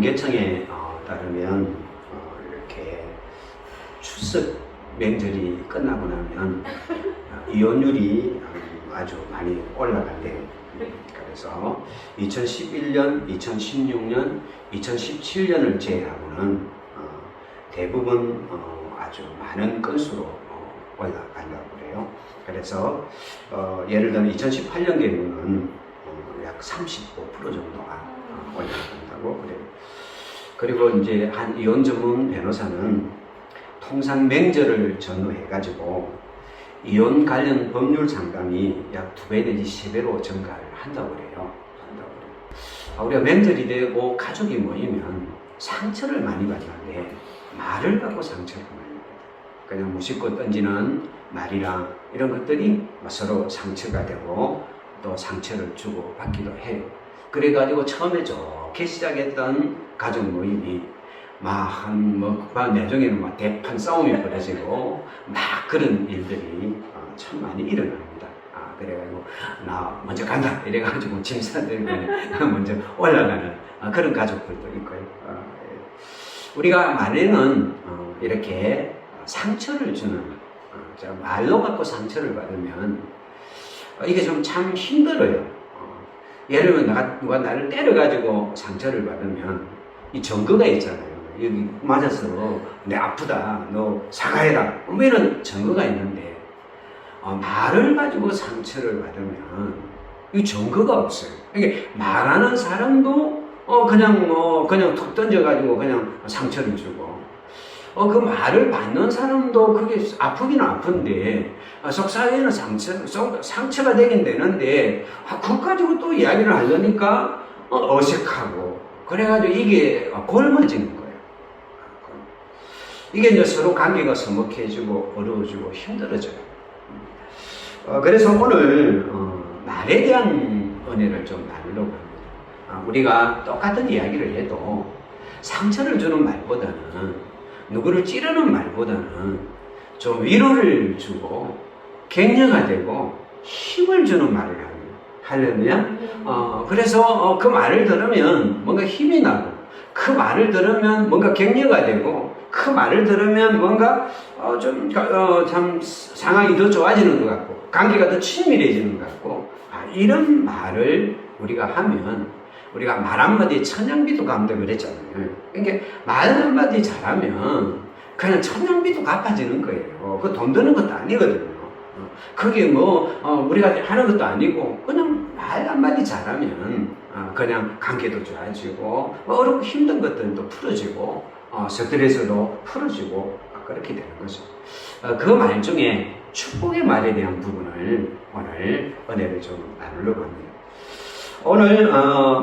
통계청에 따르면 이렇게 추석 명절이 끝나고 나면 이혼율이 아주 많이 올라간대요. 그래서 2011년, 2016년, 2017년을 제외하고는 대부분 아주 많은 건수로 올라간다고 그래요. 그래서 예를 들면 2018년 경우는 약 35% 정도가 올라간다고 그래요. 그리고 이제 한 이혼 전문 변호사는 통상 명절을 전후해가지고 이혼 관련 법률 상담이 약 2배 내지 3배로 증가를 한다고 그래요. 우리가 명절이 되고 가족이 모이면 상처를 많이 받는데 말을 갖고 상처를 많이 받아요. 그냥 무심코 던지는 말이랑 이런 것들이 서로 상처가 되고 또 상처를 주고 받기도 해요. 그래가지고 처음에 좋게 시작했던 가족 모임이 내중에는 대판 싸움이 벌어지고 그런 일들이 참 많이 일어납니다. 그래가지고 나 먼저 간다 이래가지고 짐 들고 먼저 올라가는 그런 가족들도 있고요. 우리가 말에는 이렇게 상처를 주는 말로 갖고 상처를 받으면 이게 좀 참 힘들어요. 예를 들면 누가 나를 때려가지고 상처를 받으면 이 증거가 있잖아요. 여기 맞았어. 내 아프다. 너 사과해라. 이런 증거가 있는데 말을 가지고 상처를 받으면 이 증거가 없어요. 이게 말하는 사람도 그냥 툭 던져가지고 그냥 상처를 주고 그 말을 받는 사람도 그게 아프기는 아픈데 속사에는 상처가 되긴 되는데 그거 가지고 또 이야기를 하려니까 어색하고 그래가지고 이게 골머지는 거예요. 이게 이제 서로 관계가 서먹해지고 어려워지고 힘들어져요. 그래서 오늘 말에 대한 은혜를 좀 나누려고 합니다. 우리가 똑같은 이야기를 해도 상처를 주는 말보다는 누구를 찌르는 말보다는 좀 위로를 주고 격려가 되고 힘을 주는 말을 하려면 그래서 그 말을 들으면 뭔가 힘이 나고 그 말을 들으면 뭔가 격려가 되고 그 말을 들으면 뭔가 참 상황이 더 좋아지는 것 같고 관계가 더 친밀해지는 것 같고 이런 말을 우리가 하면 우리가 말 한마디에 천냥비도 갚는다 그랬잖아요. 그러니까 말 한마디 잘하면 그냥 천냥비도 갚아지는 거예요. 그 돈 드는 것도 아니거든요. 그게 우리가 하는 것도 아니고 그냥 말 한마디 잘하면 그냥 관계도 좋아지고 어렵고 힘든 것들도 풀어지고 스트레스도 풀어지고 그렇게 되는 거죠. 그 말 중에 축복의 말에 대한 부분을 오늘 은혜를 좀 나누려고 합니다. 오늘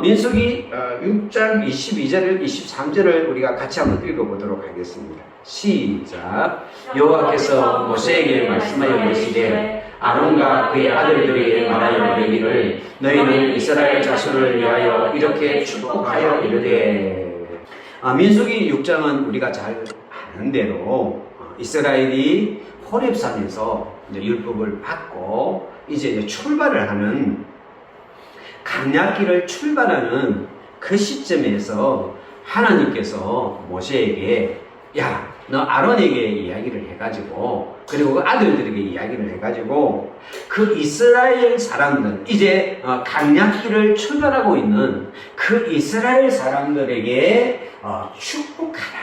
민수기 6장 22절 23절을 우리가 같이 한번 읽어보도록 하겠습니다. 시작. 여호와께서 모세에게 말씀하여 이르시되 아론과 그의 아들들에게 말하여 이르기를 너희는 이스라엘 자손을 위하여 이렇게 축복하여 이르되. 민수기 6장은 우리가 잘 아는 대로 이스라엘이 호렙산에서 이제 율법을 받고 이제 출발을 하는 강약길을 출발하는 그 시점에서 하나님께서 모세에게 너 아론에게 이야기를 해가지고 그리고 그 아들들에게 이야기를 해가지고 그 이스라엘 사람들 이제 강약길을 출발하고 있는 그 이스라엘 사람들에게 축복하라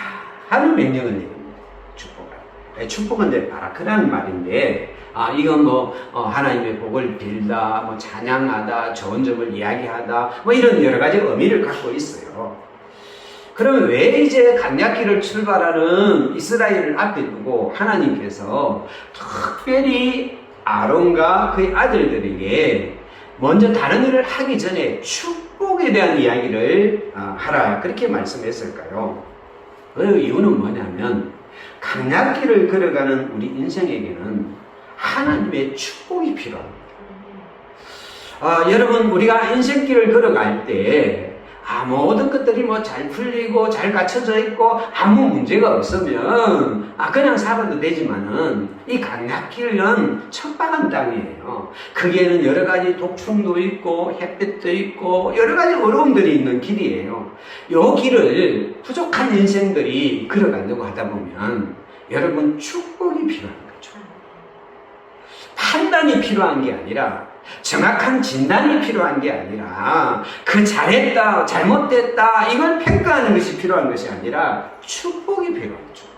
하는 명령을 내립니다. 축복하라. 축복은 이제 바라크라는 말인데 이건 하나님의 복을 빌다, 찬양하다, 좋은 점을 이야기하다, 이런 여러 가지 의미를 갖고 있어요. 그러면 왜 이제 강약길을 출발하는 이스라엘을 앞에 두고 하나님께서 특별히 아론과 그의 아들들에게 먼저 다른 일을 하기 전에 축복에 대한 이야기를 하라 그렇게 말씀했을까요? 그 이유는 뭐냐면 강약길을 걸어가는 우리 인생에게는 하나님의 축복이 필요합니다. 여러분 우리가 인생길을 걸어갈 때 모든 것들이 뭐 잘 풀리고 잘 갖춰져 있고 아무 문제가 없으면 그냥 살아도 되지만은 이 강약길은 척박한 땅이에요. 거기에는 여러 가지 독충도 있고 햇빛도 있고 여러 가지 어려움들이 있는 길이에요. 이 길을 부족한 인생들이 걸어가려고 하다 보면 여러분 축복이 필요한 거죠. 판단이 필요한 게 아니라 정확한 진단이 필요한 게 아니라 잘했다, 잘못됐다 이걸 평가하는 것이 필요한 것이 아니라 축복이 필요한 축복.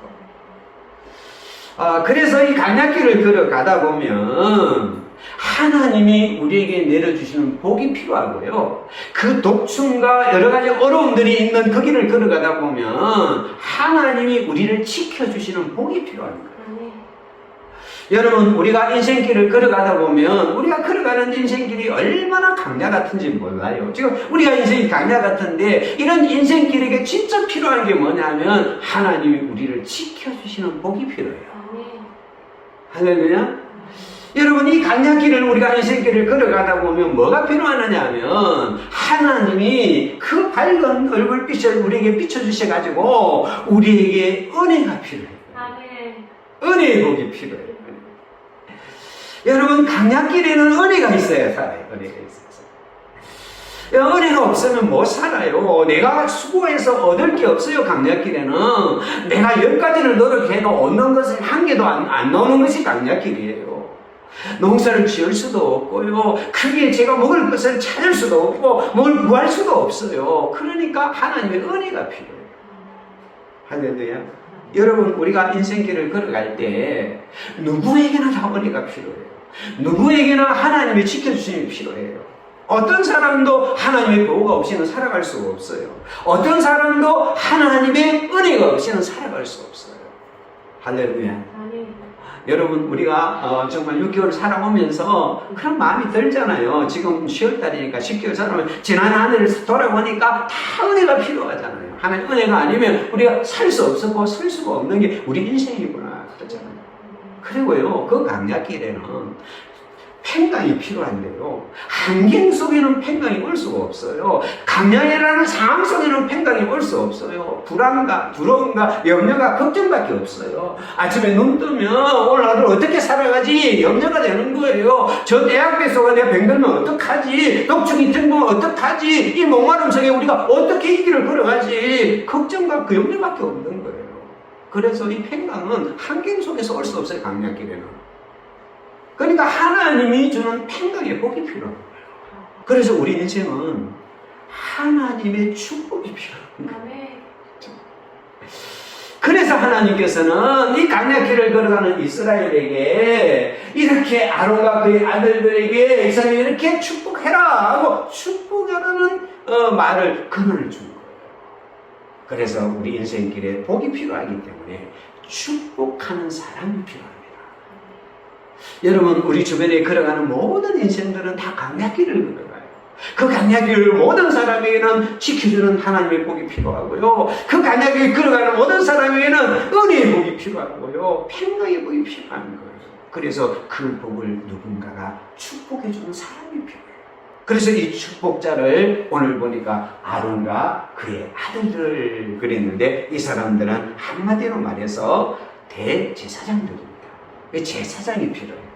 그래서 이 강약길을 걸어가다 보면 하나님이 우리에게 내려주시는 복이 필요하고요. 그 독충과 여러 가지 어려움들이 있는 그 길을 걸어가다 보면 하나님이 우리를 지켜주시는 복이 필요한 거예요. 여러분, 우리가 인생길을 걸어가다 보면 우리가 걸어가는 인생길이 얼마나 강야 같은지 몰라요. 지금 우리가 인생이 강야 같은데 이런 인생길에게 진짜 필요한 게 뭐냐면 하나님이 우리를 지켜주시는 복이 필요해요. 할렐루야. 여러분, 이 강야길을 우리가 인생길을 걸어가다 보면 뭐가 필요하느냐 하면 하나님이 그 밝은 얼굴빛을 우리에게 비춰주셔가지고 우리에게 은혜가 필요해요. 은혜의 복이 필요해요. 여러분, 강약길에는 은혜가 있어야 살아요. 은혜가 있어서. 은혜가 없으면 못 살아요. 내가 수고해서 얻을 게 없어요. 강약길에는 내가 10가지를 노력해도 얻는 것을 한 개도 안 나오는 것이 강약길이에요. 농사를 지을 수도 없고요. 크게 제가 먹을 것을 찾을 수도 없고 뭘 구할 수도 없어요. 그러니까 하나님의 은혜가 필요해요. 할렐루야. 여러분, 우리가 인생길을 걸어갈 때 누구에게나 다 은혜가 필요해요. 누구에게나 하나님의 지켜주심이 필요해요. 어떤 사람도 하나님의 보호가 없이는 살아갈 수가 없어요. 어떤 사람도 하나님의 은혜가 없이는 살아갈 수 없어요. 할렐루야. 여러분, 우리가 정말 6개월 살아오면서 그런 마음이 들잖아요. 지금 10월달이니까 10개월 살아오면 지난 한 해를 돌아보니까 다 은혜가 필요하잖아요. 하나님 은혜가 아니면 우리가 살 수 없었고 설 수가 없는 게 우리 인생이구나 그러잖아요. 그리고요, 그 강약길에는 평강이 필요한데요, 환경 속에는 평강이 올 수가 없어요. 강약이라는 상황 속에는 평강이 올 수 없어요. 불안과 두려움과 염려가 걱정밖에 없어요. 아침에 눈 뜨면 오늘 하루 어떻게 살아가지 염려가 되는 거예요. 저 대학교 속에 내가 병들면 어떡하지, 독충이 들면 어떡하지, 이 목마름 속에 우리가 어떻게 이 길을 걸어가지, 걱정과 그 염려밖에 없는 거예요. 그래서 이 평강은 환경 속에서 올 수 없어요. 강약길에는. 그러니까 하나님이 주는 평강의 복이 필요한 거예요. 그래서 우리 인생은 하나님의 축복이 필요한 거예요. 그래서 하나님께서는 이 강약길을 걸어가는 이스라엘에게 이렇게 아론과 그의 아들들에게 이스라엘 이렇게 축복해라 하고 축복하라는 말을 근원을 준 거예요. 그래서 우리 인생길에 복이 필요하기 때문에 축복하는 사람이 필요합니다. 여러분, 우리 주변에 걸어가는 모든 인생들은 다 강약길을 걸어가요. 그 강약길을 모든 사람에게는 지켜주는 하나님의 복이 필요하고요. 그 강약길을 걸어가는 모든 사람에게는 은혜의 복이 필요하고요. 평강의 복이 필요한 거예요. 그래서 그 복을 누군가가 축복해주는 사람이 필요해요. 그래서 이 축복자를 오늘 보니까 아론과 그의 아들들을 그렸는데 이 사람들은 한마디로 말해서 대제사장들입니다. 제사장이 필요해요.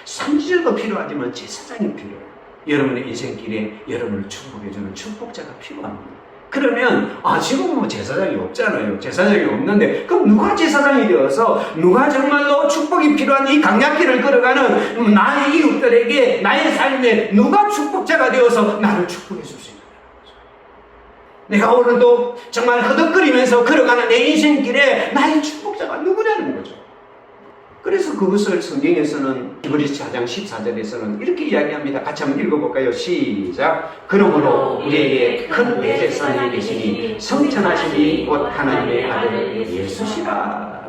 선지자도 필요하지만 제사장이 필요해요. 여러분의 인생길에 여러분을 축복해주는 축복자가 필요합니다. 그러면 지금 뭐 제사장이 없잖아요. 제사장이 없는데 그럼 누가 제사장이 되어서 누가 정말로 축복이 필요한 이 강약길을 걸어가는 나의 이웃들에게 나의 삶에 누가 축복자가 되어서 나를 축복해 줄 수 있는 거죠. 내가 오늘도 정말 허덕거리면서 걸어가는 내 인생길에 나의 축복자가 누구냐는 거죠. 그래서 그것을 성경에서는 히브리서 4장 14절에서는 이렇게 이야기합니다. 같이 한번 읽어볼까요? 시작. 그러므로 우리에게 큰 대제사장이 계시니 성천하시니 곧 하나님의 아들 예수시라.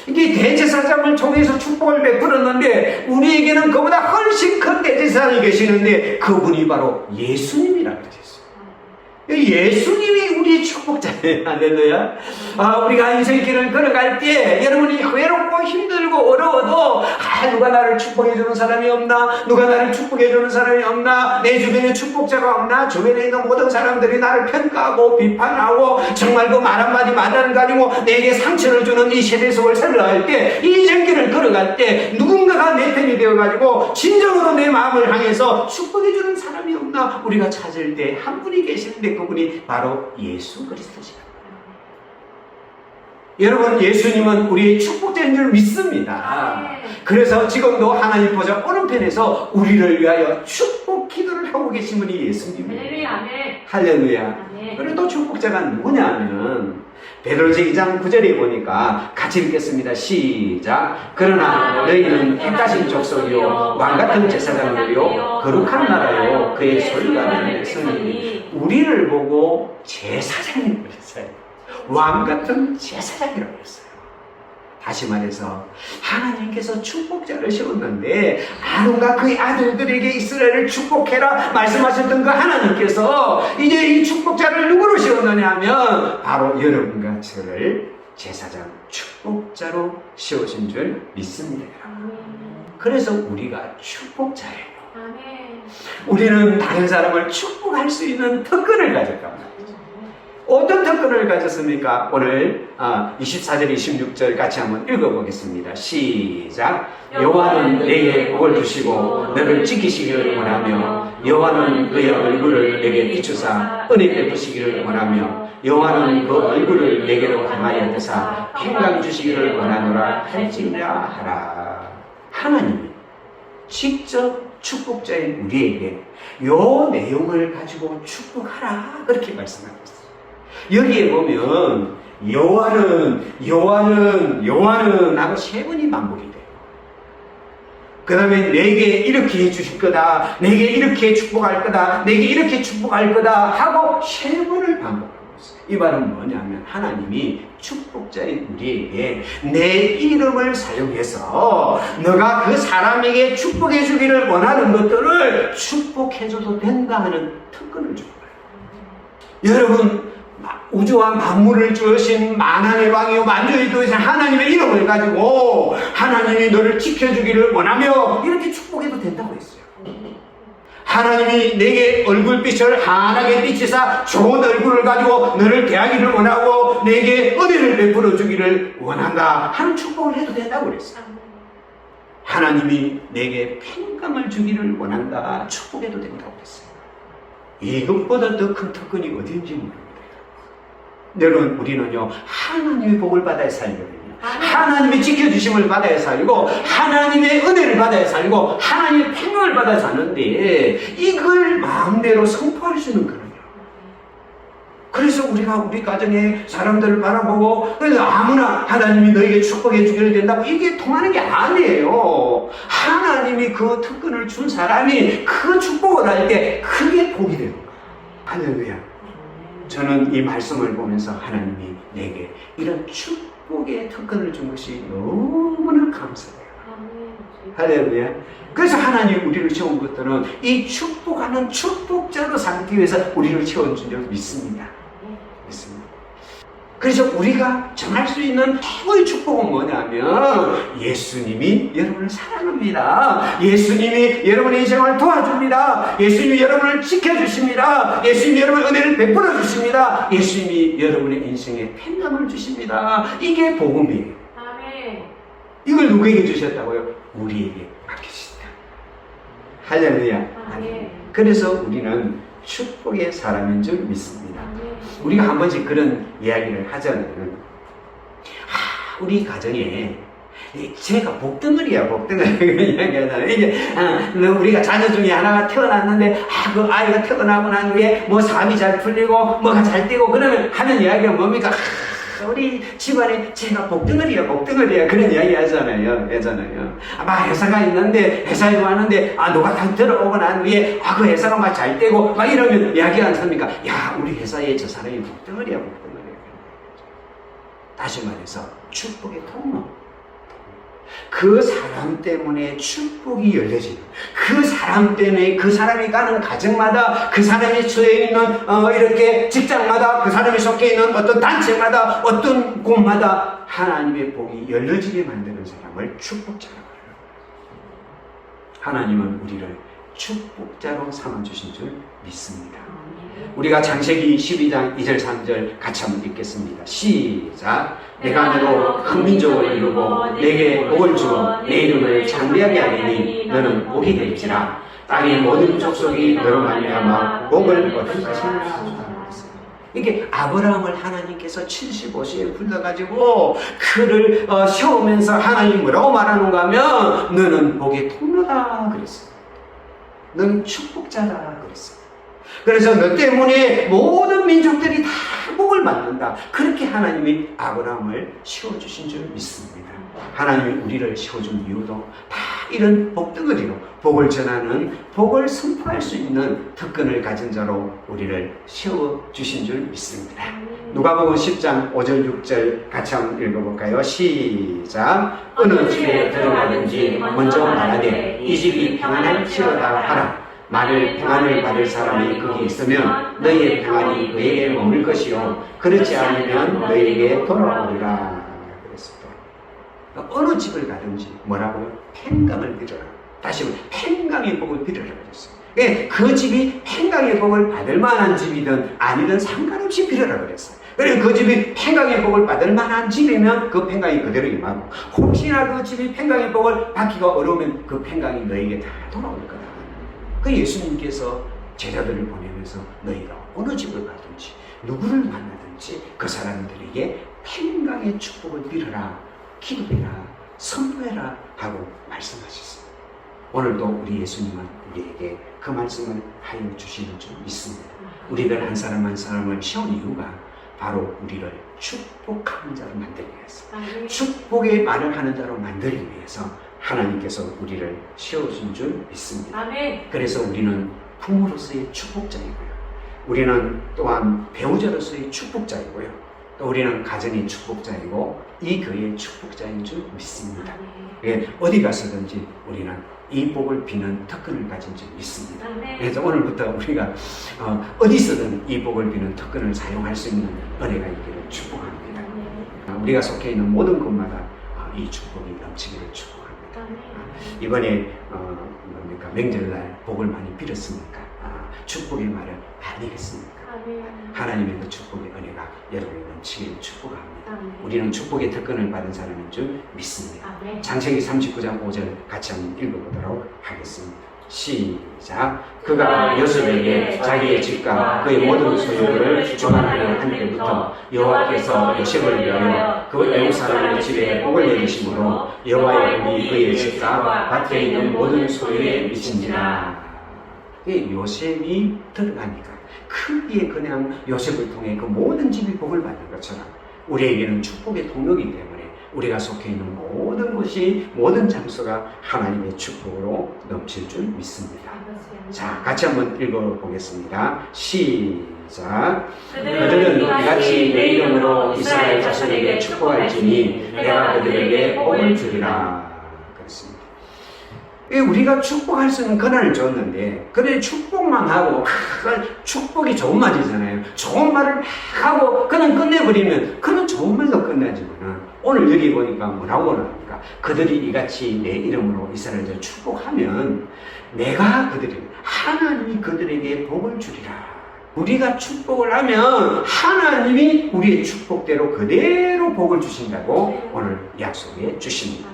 이게 대제사장을 통해서 축복을 베풀었는데 우리에게는 그보다 훨씬 큰 대제사장이 계시는데 그분이 바로 예수님이라고 되었어요. 예수님이 우리의 축복자예요. 할렐루야. 우리가 인생길을 걸어갈 때 여러분이 외롭고 힘들고 어려워도 누가 나를 축복해주는 사람이 없나? 누가 나를 축복해주는 사람이 없나? 내 주변에 축복자가 없나? 주변에 있는 모든 사람들이 나를 평가하고 비판하고 정말 그 말 한마디 말하는 가지고 내게 상처를 주는 이 세대 속을 살아갈 때, 이 인생길을 걸어갈 때 누군가가 내 편이 되어가지고 진정으로 내 마음을 향해서 축복해주는 사람이 없나? 우리가 찾을 때 한 분이 계시는데 그분이 바로 예수 그리스도시다. 여러분, 예수님은 우리의 축복자인 줄 믿습니다. 그래서 지금도 하나님 보좌 오른편에서 우리를 위하여 축복 기도를 하고 계신 분이 예수님이에요. 할렐루야. 그래도 축복자가 누구냐면 베드로전서 2장 9절에 보니까 같이 읽겠습니다. 시작. 그러나 너희는 입다신 족속이요 왕같은 제사장들이요 거룩한 나라요 그의 소유가 성이 우리를 보고 제사장이라고 했어요. 왕같은 제사장이라고 했어요. 다시 말해서 하나님께서 축복자를 세웠는데 아론과 그의 아들들에게 이스라엘을 축복해라 말씀하셨던 그 하나님께서 이제 이 축복자를 누구로 세웠느냐 하면 바로 여러분과 저를 제사장 축복자로 세우신 줄 믿습니다. 그래서 우리가 축복자예요. 우리는 다른 사람을 축복할 수 있는 특권을 가졌단 말이에요. 어떤 특권을 가졌습니까? 오늘 24절 26절 같이 한번 읽어보겠습니다. 시작. 여호와는 내게 복을 주시고 너를 지키시기를 원하며 여호와는 그의 얼굴을 내게 비추사 은혜 베푸시기를 원하며 여호와는 그 얼굴을 내게로 향하여 드사 평강 주시기를 원하노라 할지라 하라. 하나님이 직접 축복자인 우리에게 요 내용을 가지고 축복하라 그렇게 말씀하고 있어요. 여기에 보면 여호와는 하고 세 번이 반복이 돼요. 그 다음에 내게 이렇게 해주실 거다, 내게 이렇게 축복할 거다, 내게 이렇게 축복할 거다 하고 세 번을 반복하고 있어요. 이 말은 뭐냐면 하나님이 축복자인 우리에게 내 이름을 사용해서 너가 그 사람에게 축복해 주기를 원하는 것들을 축복해 줘도 된다 하는 특권을 준 거예요. 여러분, 우주와 만물을 주신 만한의 왕이요 만주의 도이신 하나님의 이름을 가지고 하나님이 너를 지켜주기를 원하며 이렇게 축복해도 된다고 했어요. 하나님이 내게 얼굴빛을 환하게 비치사 좋은 얼굴을 가지고 너를 대하기를 원하고 내게 은혜를 베풀어 주기를 원한다 하는 축복을 해도 된다고 그랬어요. 하나님이 내게 평강을 주기를 원한다 축복해도 된다고 그랬어요. 이것보다 더 큰 특권이 어디인지 모릅니다. 여러분, 우리는요 하나님의 복을 받아야 살거든요. 하나님의 지켜주심을 받아야 살고 하나님의 은혜를 받아야 살고 하나님의 평강을 받아야 사는데 이걸 마음대로 선포할 수는 거예요. 그래서 우리가 우리 가정에 사람들을 바라보고 그래서 아무나 하나님이 너에게 축복해 주기를 된다고 이게 통하는 게 아니에요. 하나님이 그 특권을 준 사람이 그 축복을 할 때 그게 복이 되는 거예요. 할렐루야. 저는 이 말씀을 보면서 하나님이 내게 이런 축복의 특권을 준 것이 너무나 감사해요. 할렐루야. 그래서 하나님 우리를 채운 것들은 이 축복하는 축복자로 삼기 위해서 우리를 채워준 줄 믿습니다. 믿습니다. 그래서 우리가 정할 수 있는 최고의 축복은 뭐냐면 예수님이 여러분을 사랑합니다. 예수님이 여러분의 인생을 도와줍니다. 예수님이 여러분을 지켜주십니다. 예수님이 여러분의 은혜를 베풀어 주십니다. 예수님이 여러분의 인생에 평강을 주십니다. 이게 복음이에요. 아멘. 이걸 누구에게 주셨다고요? 우리에게 맡기십니다. 할렐루야. 아멘. 그래서 우리는 축복의 사람인 줄 믿습니다. 우리가 한 번씩 그런 이야기를 하잖아요. 우리 가정에 제가 복덩어리야, 복덩어리. 그런 이야기 하잖아요. 이제, 우리가 자녀 중에 하나가 태어났는데, 그 아이가 태어나고 난 후에 뭐 삶이 잘 풀리고, 뭐가 잘 되고, 그러면 하는 이야기가 뭡니까? 우리 집안에 제가 복덩어리야, 복덩어리야. 그런 이야기 하잖아요. 막 회사가 있는데, 회사에 가는데, 누가 다 들어오고 난 후에, 그 회사가 막 잘 되고, 막 이러면 이야기 안 합니까? 야, 우리 회사에 저 사람이 복덩어리야, 복덩어리야. 다시 말해서, 축복의 통로. 그 사람 때문에 축복이 열려지는, 그 사람 때문에 그 사람이 가는 가정마다, 그 사람이 처해 있는 이렇게 직장마다, 그 사람이 속해 있는 어떤 단체마다, 어떤 곳마다 하나님의 복이 열려지게 만드는 사람을 축복자라고 해요. 하나님은 우리를 축복자로 삼아주신 줄 믿습니다. 우리가 창세기 12장 2절 3절 같이 한번 읽겠습니다. 시작. 내가 너로 큰 민족을 이루고 내게 복을 주어 내 이름을 장대하게 하리니 너는 복이 될지라. 땅의 모든 족속이 너로 말미암아 복을 얻을 것이라. 이게 아브라함을 하나님께서 75세에 불러가지고 그를 세우면서 하나님 뭐라고 말하는가 하면 너는 복의 통로다 그랬어요. 너는 축복자다 그랬어요. 그래서 너 때문에 모든 민족들이 다 복을 받는다. 그렇게 하나님이 아브라함을 세워주신 줄 믿습니다. 하나님이 우리를 세워준 이유도 다 이런 복덩어리로 복을 전하는, 복을 선포할 수 있는 특권을 가진 자로 우리를 세워주신 줄 믿습니다. 누가복음 10장 5절 6절 같이 한번 읽어볼까요? 시작. 어느 집에 들어가든지 먼저 말하되 이 집이 평안할지어다 하라. 만일 평안을 받을 사람이 거기 있으면 너희의 평안이 그에게 머물 것이요 그렇지 않으면 너희에게 돌아오리라. 그랬습니다. 어느 집을 가든지 뭐라고요? 평강을 빌어라. 다시 한번 평강의 복을 빌어라 그랬어요. 그 집이 평강의 복을 받을 만한 집이든 아니든 상관없이 빌어라 그랬어요. 그래서 그 집이 평강의 복을 받을 만한 집이면 그 평강이 그대로 임하고, 혹시나 그 집이 평강의 복을 받기가 어려우면 그 평강이 너에게 다 돌아올 거다. 그 예수님께서 제자들을 보내면서 너희가 어느 집을 가든지 누구를 만나든지 그 사람들에게 평강의 축복을 빌어라, 기도해라, 선포해라 하고 말씀하셨어요. 오늘도 우리 예수님은 우리에게 그 말씀을 하여 주시는 줄 믿습니다. 우리들 한 사람 한 사람을 세운 이유가 바로 우리를 축복하는 자로 만들기 위해서, 축복의 말을 하는 자로 만들기 위해서 하나님께서 우리를 세우신 줄 믿습니다. 아멘. 그래서 우리는 부모로서의 축복자이고요. 우리는 또한 배우자로서의 축복자이고요. 또 우리는 가정의 축복자이고 이 교회의 축복자인 줄 믿습니다. 예, 어디 가서든지 우리는 이 복을 비는 특권을 가진 줄 믿습니다. 그래서 오늘부터 우리가 어디서든 이 복을 비는 특권을 사용할 수 있는 은혜가 있기를 축복합니다. 우리가 속해 있는 모든 곳마다 이 축복이 넘치기를 축복합니다. 이번에 뭡니까? 명절날 복을 많이 빌었습니까? 축복의 말을 많이 했습니까? 하나님의 그 축복의 은혜가 여러분이 넘치기를 축복합니다. 우리는 축복의 특권을 받은 사람인 줄 믿습니다. 창세기 39장 5절 같이 한번 읽어보도록 하겠습니다. 시작. 그가 요셉에게 자기의 집과 그의 모든 소유를 주관하려 한 때부터 여호와께서 요셉을 위하여 그 애국 사람의 집에 복을 내리심으로 여호와의 복이 그의 집과 밭에 있는 모든 소유에 미친지라. 요셉이 들어가니까 크기에 그냥 요셉을 통해 그 모든 집이 복을 받는 것처럼 우리에게는 축복의 통로이기 때문에 우리가 속해 있는 모든 것이, 모든 장소가 하나님의 축복으로 넘칠 줄 믿습니다. 자, 같이 한번 읽어보겠습니다. 시작. 그들은 이같이 내 이름으로 이스라엘 자손에게 축복할지니 내가 그들에게 복을 주리라. 그렇습니다. 우리가 축복할 수 있는 권한을 줬는데, 그래 축복만 하고, 축복이 좋은 말이잖아요. 좋은 말을 막 하고 그냥 끝내버리면 그는 좋은 말로 끝나지만은, 오늘 여기 보니까 뭐라고 합니까? 그들이 이같이 내 이름으로 이스라엘을 축복하면 내가 하나님이 그들에게 복을 주리라. 우리가 축복을 하면 하나님이 우리의 축복대로 그대로 복을 주신다고 오늘 약속해 주십니다.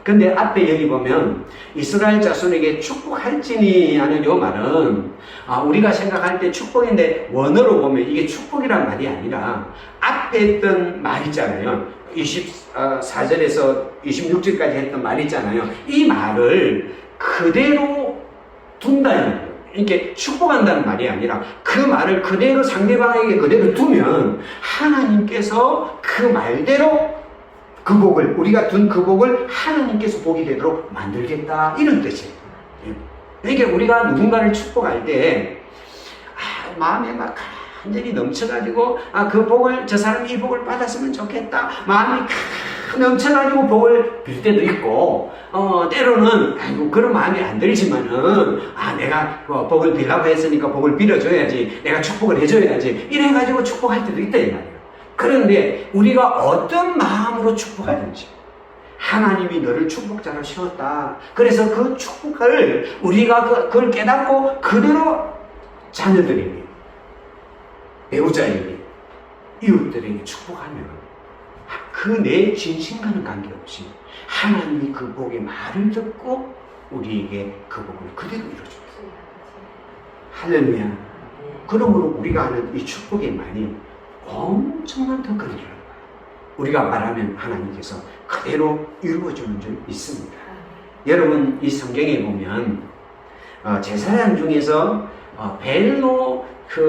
근데 앞에 여기 보면 이스라엘 자손에게 축복할지니 하는 이 말은 우리가 생각할 때 축복인데 원어로 보면 이게 축복이란 말이 아니라 앞에 했던 말 있잖아요. 24절에서 26절까지 했던 말 있잖아요. 이 말을 그대로 둔다는 말이에요. 이렇게 축복한다는 말이 아니라 그 말을 그대로 상대방에게 그대로 두면 하나님께서 그 말대로 그 복을, 우리가 둔 그 복을 하나님께서 복이 되도록 만들겠다, 이런 뜻이에요. 그러니까 우리가 누군가를 축복할 때 마음에 막 완전히 넘쳐가지고 그 복을, 저 사람이 이 복을 받았으면 좋겠다, 마음이 넘쳐가지고 복을 빌 때도 있고, 때로는, 아이고, 그런 마음이 안 들지만은, 내가 복을 빌라고 했으니까 복을 빌어줘야지, 내가 축복을 해줘야지, 이래가지고 축복할 때도 있다, 이 말이에요. 그런데 우리가 어떤 마음으로 축복하든지, 하나님이 너를 축복자로 세웠다. 그래서 그 축복을 우리가 그걸 깨닫고 그대로 자녀들에게, 배우자에게, 이웃들에게 축복하면 그 내 진심과는 관계없이 하나님이 그 복의 말을 듣고 우리에게 그 복을 그대로 이루어줍니다. 할렐루야. 그러므로 우리가 하는 이 축복의 말이 엄청난 덕을 이루어요. 우리가 말하면 하나님께서 그대로 이루어주는 줄 믿습니다. 여러분, 이 성경에 보면 제사장 중에서 별로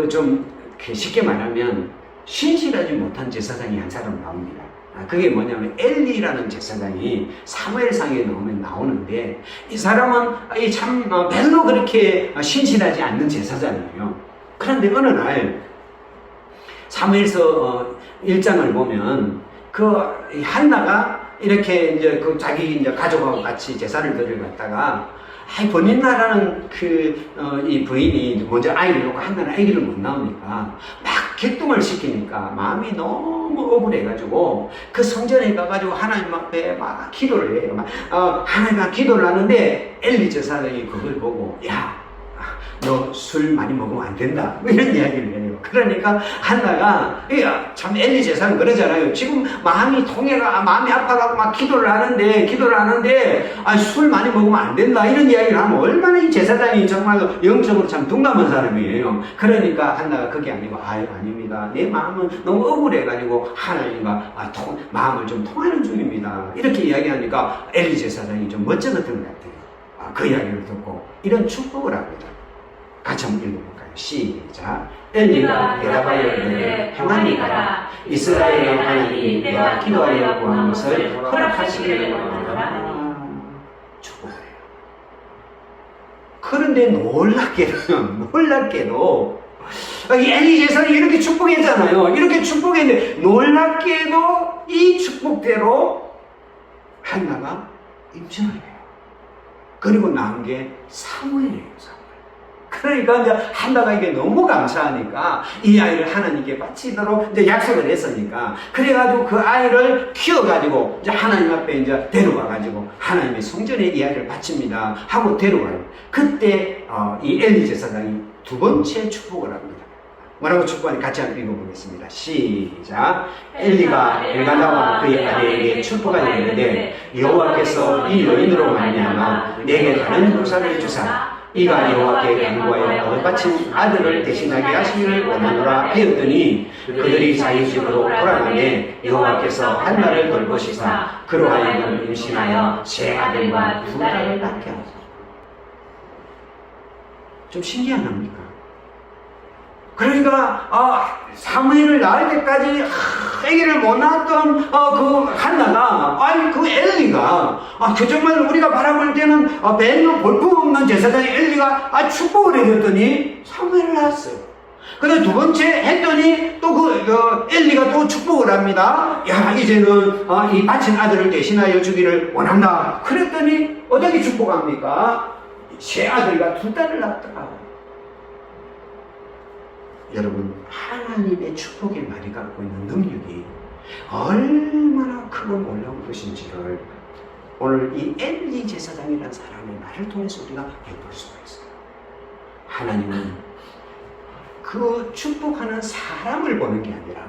좀 쉽게 말하면 신실하지 못한 제사장이 한 사람 나옵니다. 그게 뭐냐면 엘리라는 제사장이 사무엘상에 나오는데, 이 사람은 참 별로 그렇게 신실하지 않는 제사장이에요. 그런데 어느 날 사무엘서 1장을 보면 한나가 이렇게 이제 자기 가족하고 같이 제사를 드리러 갔다가, 본인 나라는 이 부인이 먼저 아이를 놓고 한나는 아기를 못 낳으니까 막 객동을 시키니까 마음이 너무 억울해가지고 그 성전에 가가지고 하나님 앞에 막 기도를 해요. 하나님 앞에 기도를 하는데 엘리 제사장이 그걸 보고, 너 술 많이 먹으면 안 된다, 이런 이야기를 해요. 그러니까 한나가, 참 엘리 제사는 그러잖아요. 지금 마음이 아파가고 막 기도를 하는데 술 많이 먹으면 안 된다, 이런 이야기를 하면 얼마나 이 제사장이 정말 영적으로 참 둔감한 사람이에요. 그러니까 한나가 그게 아니고, 아닙니다. 내 마음은 너무 억울해가지고 하나님과 마음을 좀 통하는 중입니다, 이렇게 이야기하니까 엘리 제사장이 좀 멋쩍었던 것 같아요. 그 이야기를 듣고 이런 축복을 합니다. 같이 한번 읽어볼까요? 시작. 엘리가 대답하여 이르되 평안히 가라. 이스라엘의 하나님이 내가 기도하여 구한 것을 허락하시기를 원하노라. 축복해요. 그런데 놀랍게도 이 엘리 제사장이 이렇게 축복했잖아요. 이렇게 축복했는데 놀랍게도 이 축복대로 한나가 임신을 해요. 그리고 낳은 게 사무엘이에요. 그러니까 이제 한나가 이게 너무 감사하니까 이 아이를 하나님께 바치도록 이제 약속을 했으니까, 그래가지고 그 아이를 키워가지고 이제 하나님 앞에 이제 데려와가지고 하나님의 성전에 이 아이를 바칩니다 하고 데려와요. 그때 이 엘리 제사장이 두 번째 축복을 합니다. 뭐라고 축복하니 같이 한번 읽어보겠습니다. 시작. 엘리가 엘가나와 그의 아내에게 축복하여 이르되 여호와께서 이 여인으로 말미암아 내게 다른 부사를 주사 이가 여호와께 간구하여 얻어바친 아들을 대신하게 하시기를 원하노라 하였더니 그들이 자기집으로 돌아가매 여호와께서 한나를 돌보시사 그로 하여금 임신하여 제 아들과 두 딸을 낳게 하소서. 좀 신기한 겁니까? 그러니까 사무엘을 낳을 때까지 아기를 못 낳았던 그 한나가, 그 엘리가, 정말 우리가 바라볼 때는 별로 볼품없는 제사장의 엘리가 축복을 해줬더니 사무엘을 낳았어요. 근데 두 번째 했더니 또 엘리가 또 축복을 합니다. 이제는 이 바친 아들을 대신하여 주기를 원한다. 그랬더니 어떻게 축복합니까? 제 아들과 두 딸을 낳더라. 여러분, 하나님의 축복의 말이 갖고 있는 능력이 얼마나 크고 놀라운 것인지를 오늘 이 엘리 제사장이라는 사람의 말을 통해서 우리가 엿볼 수가 있어요. 하나님은 그 축복하는 사람을 보는 게 아니라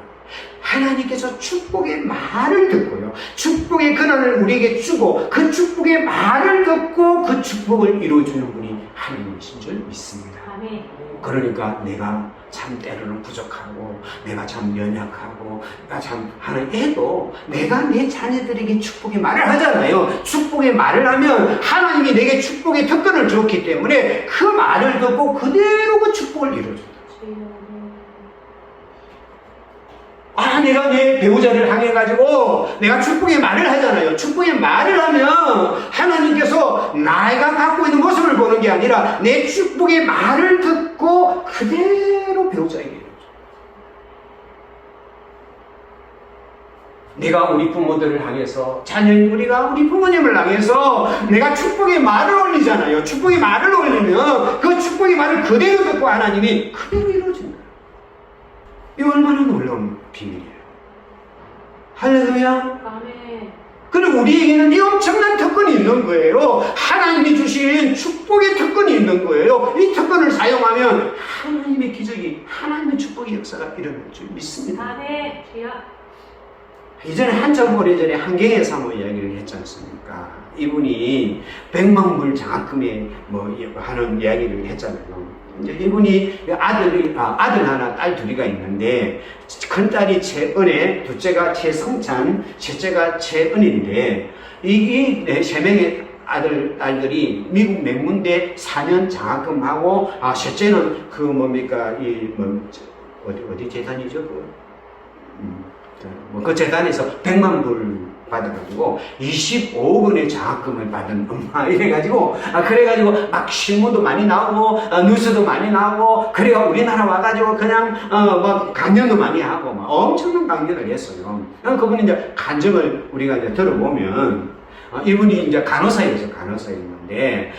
하나님께서 축복의 말을 듣고요, 축복의 근원을 우리에게 주고 그 축복의 말을 듣고 그 축복을 이루어주는 분이 하나님이신 줄 믿습니다. 그러니까 내가 참 때로는 부족하고 내가 참 연약하고 내가 참 하는 애도 내가 내 자녀들에게 축복의 말을 하잖아요. 축복의 말을 하면 하나님이 내게 축복의 특권을 주었기 때문에 그 말을 듣고 그대로 그 축복을 이루어준다. 내가 내 배우자를 향해 가지고 내가 축복의 말을 하잖아요. 축복의 말을 하면 하나님께서 내가 갖고 있는 모습을 보는 게 아니라 내 축복의 말을 듣고 그대로 배우자에게 이루어져요. 내가 우리 부모들을 향해서, 자녀인 우리가 우리 부모님을 향해서 내가 축복의 말을 올리잖아요. 축복의 말을 올리면 그 축복의 말을 그대로 듣고 하나님이 그대로 이루어진다. 이 얼마나 놀라운 비밀이에요. 할렐루야. 아멘. 그리고 우리에게는 이 엄청난 특권이 있는 거예요. 하나님이 주신 축복의 특권이 있는 거예요. 이 특권을 사용하면 하나님의 기적이, 하나님의 축복의 역사가 일어날 줄 믿습니다. 아멘. 주여. 이전에 한참 오래전에 한경의 사모 이야기를 했지 않습니까? 이분이 100만 불 장학금에 하는 이야기를 했잖아요. 이제 이분이 아들 하나, 딸 둘이가 있는데, 큰 딸이 최은혜, 둘째가 최성찬, 셋째가 최은혜인데, 이 세 명의 딸들이 미국 맹문대 4년 장학금하고, 셋째는 어디 재단이죠? 그 재단에서 100만 불 받아가지고 25억 원의 장학금을 받은 엄마 이래가지고 그래가지고 막 신문도 많이 나오고 뉴스도 많이 나오고 그래가 우리나라 와가지고 그냥 막 강연도 많이 하고 막 엄청난 강연을 했어요. 그분이 이제 간증을 우리가 이제 들어보면 이분이 이제 간호사였는데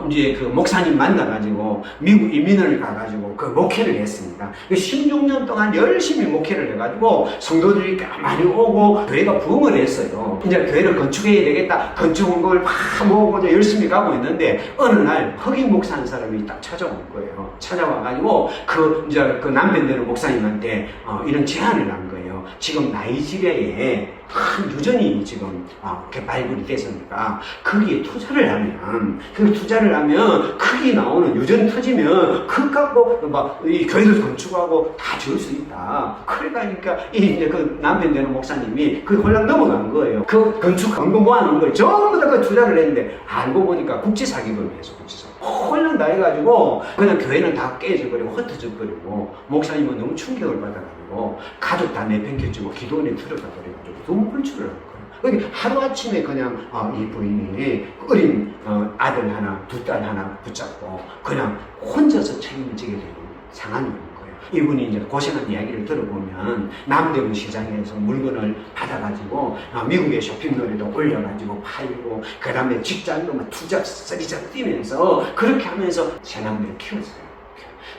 이제 그 목사님 만나가지고 미국 이민을 가가지고 그 목회를 했습니다. 16년 동안 열심히 목회를 해가지고 성도들이 많이 오고 교회가 부흥을 했어요. 이제 교회를 건축해야 되겠다. 건축을 막 모으고 이제 열심히 가고 있는데 어느 날 흑인 목사 한 사람이 딱 찾아온 거예요. 찾아와가지고 그 남편 되는 목사님한테 이런 제안을 한 거예요. 지금 나이지리아에 큰 유전이 지금 이렇게 발굴이 됐으니까 거기에 투자를 하면 크게 나오는 유전 터지면 그거 갖고 막 이 교회도 건축하고 다 지을 수 있다. 그러니까 이제 그 남편 되는 목사님이 그 홀랑 넘어간 거예요. 그 건축 광고 모아놓은 걸 전부 다 그 투자를 했는데 알고 보니까 국제 사기범을 해서 홀랑 다 해가지고 그냥 교회는 다 깨져버리고 흩어져버리고 목사님은 너무 충격을 받아가지고 가족 다 내팽개치고 기도원에 들어가 버려가지고 너무 불출을 한 거예요. 그러니까 하루아침에 그냥 이 부인이 어린 아들 하나, 두 딸 하나 붙잡고 그냥 혼자서 책임을 지게 되는 상황이 온 거예요. 이분이 이제 고생한 이야기를 들어보면 남대문 시장에서 물건을 받아가지고 미국의 쇼핑몰에도 올려가지고 팔고 그 다음에 직장도 막 투자 쓰리잡 뛰면서 그렇게 하면서 세 남매를 키웠어요.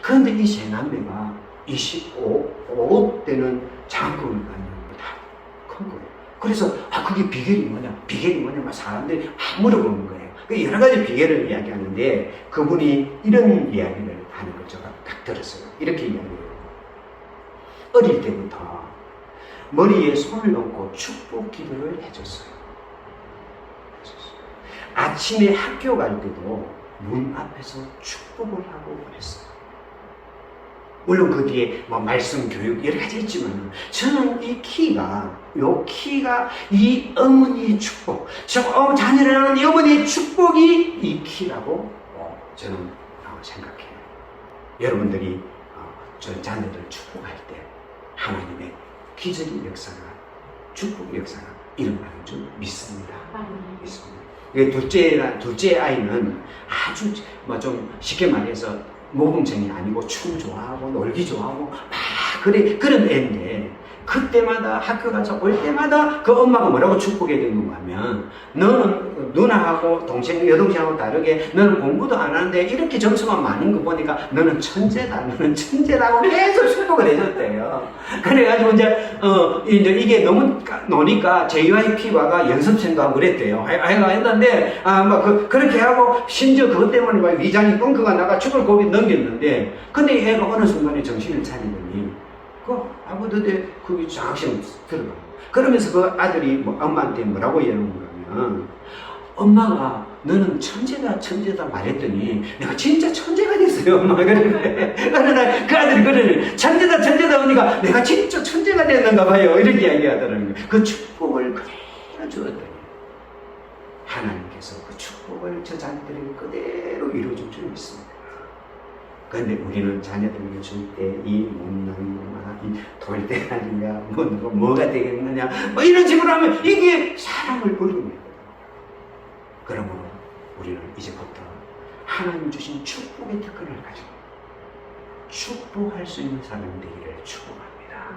그런데 이 세 남매가 25억 되는 장학금을 받는 큰 거예요. 그래서 그게 비결이 뭐냐 막 사람들이 막 물어보는 거예요. 여러 가지 비결을 이야기하는데 그분이 이런 이야기를 하는 걸 제가 딱 들었어요. 이렇게 이야기해요. 어릴 때부터 머리에 손을 얹고 축복 기도를 해줬어요. 아침에 학교 갈 때도 문 앞에서 축복을 하고 그랬어요. 물론 그 뒤에 말씀, 교육 여러 가지 있지만 저는 이 키가 이 어머니의 축복, 자녀를 낳는 이 어머니의 축복이 이 키라고 저는 생각해요. 여러분들이 저 자녀들 축복할 때 하나님의 기적의 역사가, 축복 역사가 일어나는 줄 믿습니다. 믿습니다. 둘째 아이는 아주 좀 쉽게 말해서 모범생이 아니고 춤 좋아하고 놀기 좋아하고 막 그런 애인데 그때마다 학교 가서 올 때마다 그 엄마가 뭐라고 축복해야 되는 거 하면 너는 누나하고 여동생하고 다르게 너는 공부도 안 하는데 이렇게 점수가 많은 거 보니까 너는 천재라고 계속 축복을 해줬대요. 그래가지고 이제 이게 너무 노니까 JYP가 연습생도 하고 그랬대요. 아이가 했는데 그렇게 하고 심지어 그것 때문에 막 위장이 뻥크가 나가 죽을 고비 넘겼는데 근데 얘가 어느 순간에 정신을 차리더니 아무데도 그 장학생 들어가. 그러면서 그 아들이 엄마한테 뭐라고 얘기하는 거냐면 엄마가 너는 천재다 말했더니 내가 진짜 천재가 됐어요. 엄마가 그래. 어느 날 그 아들이 그러네. 천재다 하니까 내가 진짜 천재가 됐는가 봐요. 이렇게 이야기하더라는 거예요. 그 축복을 그대로 주었더니 하나님께서 그 축복을 저 자녀들에게 그대로 이루어줄 줄 믿습니다. 그런데 우리는 자녀들에게 줄 때 이 못난 놈아, 이 돌대가리가 뭐가 되겠느냐 이런 식으로 하면 이게 사람을 버립니다. 그러므로 우리는 이제부터 하나님 주신 축복의 특권을 가지고 축복할 수 있는 사람이 되기를 축복합니다.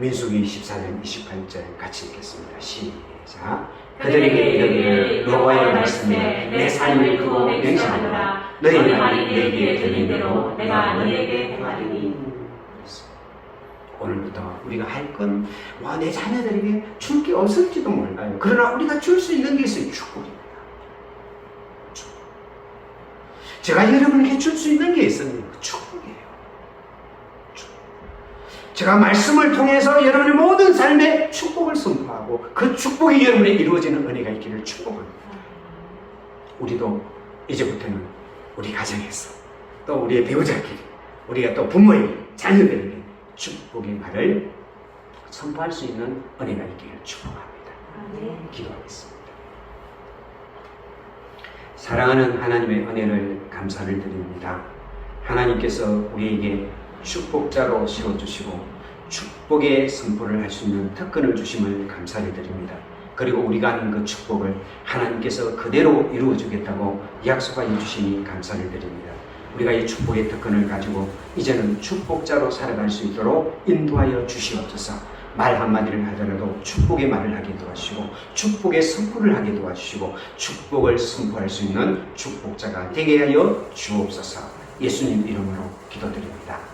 민수기 14장 28절 같이 읽겠습니다. 시작. 그들에게 이르기를 여호와의 말씀에 내 삶을 두고 맹세하노라. 너희 말이 내 귀에 들린 대로 내가 너희에게 행하리니. 오늘부터 우리가 할 건 내 자녀들에게 줄 게 없을지도 몰라요. 그러나 우리가 줄 수 있는 게 있어요. 축복입니다. 제가 여러분에게 줄 수 있는 게 있어요. 축복이에요. 제가 말씀을 통해서 여러분의 모든 삶에 축복을 선포하고 그 축복이 여러분에 이루어지는 은혜가 있기를 축복합니다. 우리도 이제부터는 우리 가정에서 또 우리의 배우자끼리 우리가 또 부모에게 자녀들에게 축복의 말을 선포할 수 있는 은혜가 있기를 축복합니다. 기도하겠습니다. 사랑하는 하나님의 은혜를 감사를 드립니다. 하나님께서 우리에게 축복자로 세워주시고 축복의 선포를 할 수 있는 특권을 주심을 감사를 드립니다. 그리고 우리가 하는 그 축복을 하나님께서 그대로 이루어주겠다고 약속하여 주시니 감사를 드립니다. 우리가 이 축복의 특권을 가지고 이제는 축복자로 살아갈 수 있도록 인도하여 주시옵소서. 말 한마디를 하더라도 축복의 말을 하게 도와주시고 축복의 선포를 하게 도와주시고 축복을 선포할 수 있는 축복자가 되게 하여 주옵소서. 예수님 이름으로 기도드립니다.